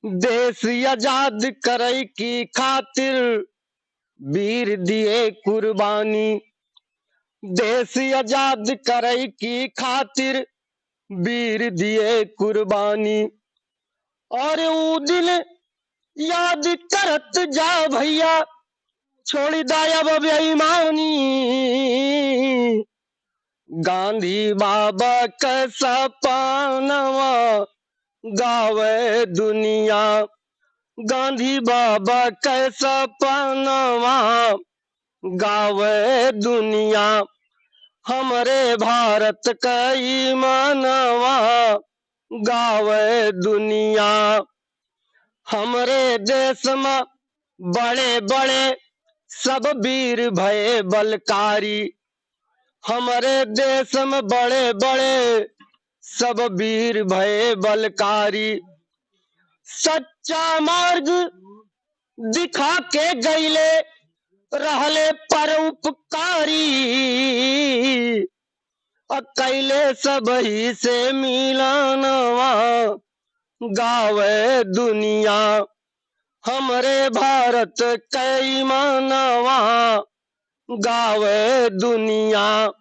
देश आजाद करई की खातिर वीर दिए कुर्बानी। देश आजाद करई की खातिर वीर दिए कुर्बानी। और ऊ दिन याद करत जा भैया, छोड़ दायब बेईमानी। गांधी बाबा का सपनवा गावे दुनिया। गांधी बाबा का सपनवा गावे दुनिया। हमरे भारत का ईमानवा गावे दुनिया। हमरे देश में बड़े बड़े सब वीर भये बलकारी। हमारे देश में बड़े बड़े सब वीर भये बलकारी। सच्चा मार्ग दिखा के गईले रहले परोपकारी। कैले सब ही से मिलनवा गावे दुनिया। हमरे भारत कई मानवा गावे दुनिया।